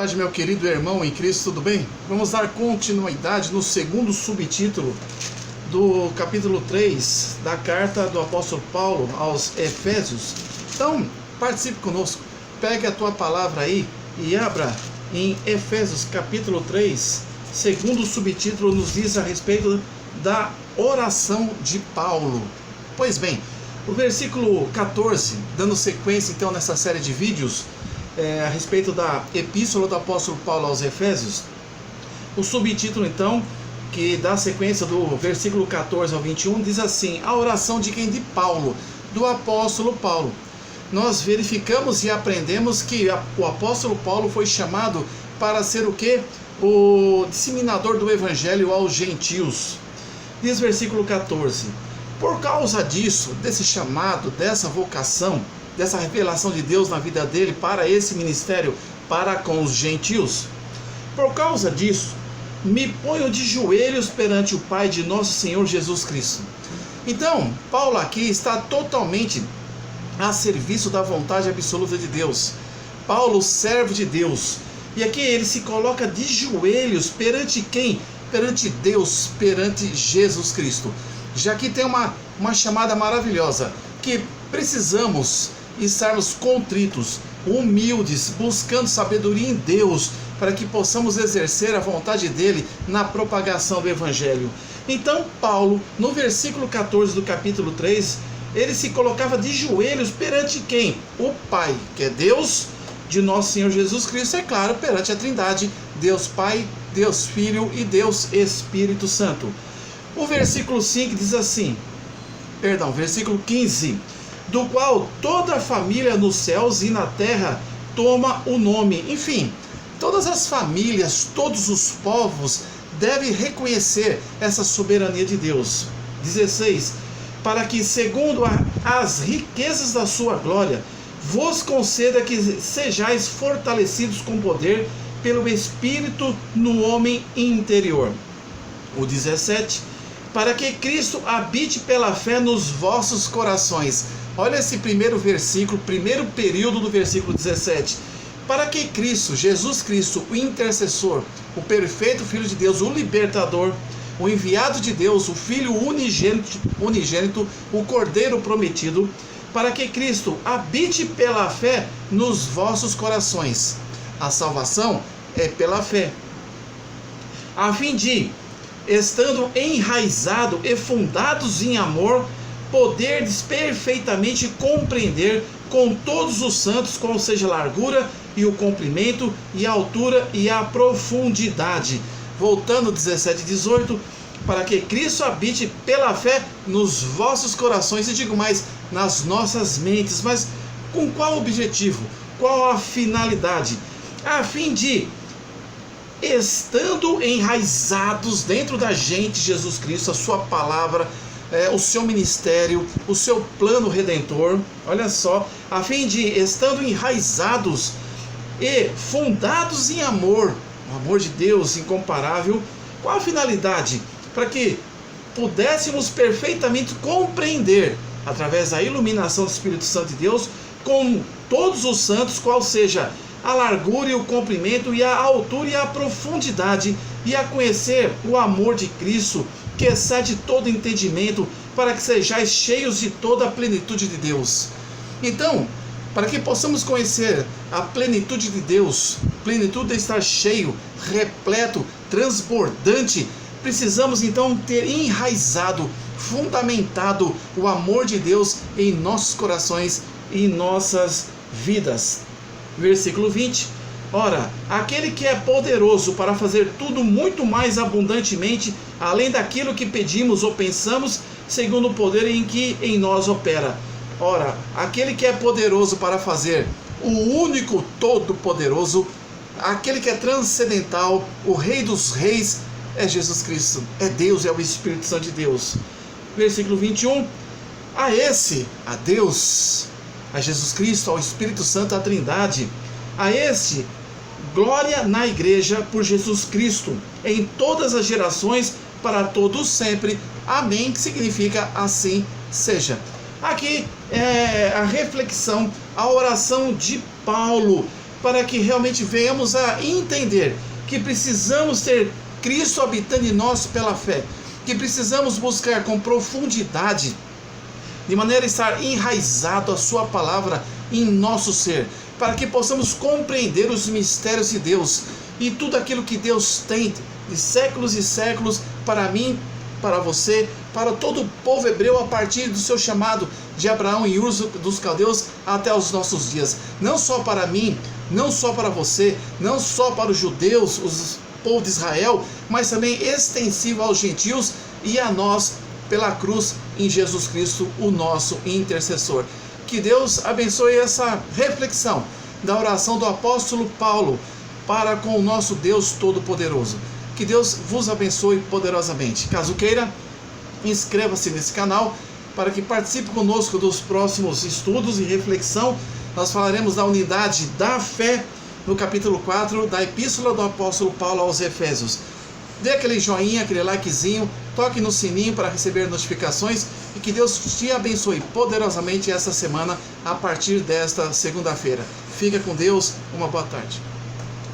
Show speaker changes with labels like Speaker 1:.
Speaker 1: tarde, meu querido irmão em Cristo, tudo bem? Vamos dar continuidade no segundo subtítulo do capítulo 3 da carta do apóstolo Paulo aos Efésios. Então, participe conosco, pegue a tua palavra aí e abra em Efésios capítulo 3, segundo subtítulo nos diz a respeito da oração de Paulo. Pois bem, o versículo 14, dando sequência então nessa série de vídeos, a respeito da epístola do apóstolo Paulo aos Efésios, o subtítulo então, que dá sequência do versículo 14 ao 21, diz assim: a oração de quem? De Paulo, do apóstolo Paulo. Nós verificamos e aprendemos que o apóstolo Paulo foi chamado para ser o quê? O disseminador do evangelho aos gentios. Diz versículo 14: por causa disso, desse chamado, dessa vocação, dessa revelação de Deus na vida dele para esse ministério, para com os gentios, por causa disso, me ponho de joelhos perante o Pai de nosso Senhor Jesus Cristo. Então, Paulo aqui está totalmente a serviço da vontade absoluta de Deus. Paulo, servo de Deus. E aqui ele se coloca de joelhos perante quem? Perante Deus, perante Jesus Cristo. Já que tem uma chamada maravilhosa, que precisamos estarmos contritos, humildes, buscando sabedoria em Deus, para que possamos exercer a vontade dele na propagação do Evangelho. Então Paulo, no versículo 14 do capítulo 3, ele se colocava de joelhos perante quem? O Pai, que é Deus de nosso Senhor Jesus Cristo, é claro, perante a Trindade, Deus Pai, Deus Filho e Deus Espírito Santo. O versículo 5 diz assim, versículo 15, do qual toda a família nos céus e na terra toma o nome. Enfim, todas as famílias, todos os povos devem reconhecer essa soberania de Deus. 16, para que segundo as riquezas da sua glória, vos conceda que sejais fortalecidos com poder pelo Espírito no homem interior. O 17, para que Cristo habite pela fé nos vossos corações. Olha esse primeiro versículo, primeiro período do versículo 17. Para que Cristo, Jesus Cristo, o intercessor, o perfeito Filho de Deus, o libertador, o enviado de Deus, o Filho unigênito, o Cordeiro prometido, para que Cristo habite pela fé nos vossos corações. A salvação é pela fé. A fim de, estando enraizado e fundados em amor, poderdes perfeitamente compreender com todos os santos qual seja a largura e o comprimento e a altura e a profundidade. Voltando 17 e 18, para que Cristo habite pela fé nos vossos corações, e digo mais, nas nossas mentes. Mas com qual objetivo? Qual a finalidade? A fim de, estando enraizados dentro da gente, Jesus Cristo, a sua palavra, o seu ministério, o seu plano redentor, olha só, a fim de, estando enraizados e fundados em amor, o amor de Deus incomparável, qual a finalidade? Para que pudéssemos perfeitamente compreender, através da iluminação do Espírito Santo de Deus, com todos os santos, qual seja a largura e o comprimento e a altura e a profundidade, e a conhecer o amor de Cristo, que excede todo entendimento, para que sejais cheios de toda a plenitude de Deus. Então, para que possamos conhecer a plenitude de Deus, plenitude de estar cheio, repleto, transbordante, precisamos então ter enraizado, fundamentado o amor de Deus em nossos corações e em nossas vidas. Versículo 20. Ora, aquele que é poderoso para fazer tudo muito mais abundantemente, além daquilo que pedimos ou pensamos, segundo o poder em que em nós opera. Ora, aquele que é poderoso para fazer, o único todo-poderoso, aquele que é transcendental, o Rei dos Reis, é Jesus Cristo, é Deus, é o Espírito Santo de Deus. Versículo 21. A Deus, a Jesus Cristo, ao Espírito Santo, à Trindade, a este, glória na igreja por Jesus Cristo, em todas as gerações, para todos sempre. Amém, que significa assim seja. Aqui é a reflexão, a oração de Paulo, para que realmente venhamos a entender que precisamos ter Cristo habitando em nós pela fé, que precisamos buscar com profundidade, de maneira a estar enraizado a sua palavra em nosso ser, para que possamos compreender os mistérios de Deus e tudo aquilo que Deus tem de séculos e séculos para mim, para você, para todo o povo hebreu, a partir do seu chamado de Abraão e Ur dos Caldeus até os nossos dias. Não só para mim, não só para você, não só para os judeus, os povo de Israel, mas também extensivo aos gentios e a nós pela cruz em Jesus Cristo, o nosso intercessor. Que Deus abençoe essa reflexão da oração do apóstolo Paulo para com o nosso Deus Todo-Poderoso. Que Deus vos abençoe poderosamente. Caso queira, inscreva-se nesse canal para que participe conosco dos próximos estudos e reflexão. Nós falaremos da unidade da fé no capítulo 4 da Epístola do apóstolo Paulo aos Efésios. Dê aquele joinha, aquele likezinho, toque no sininho para receber notificações e que Deus te abençoe poderosamente essa semana a partir desta segunda-feira. Fica com Deus, uma boa tarde.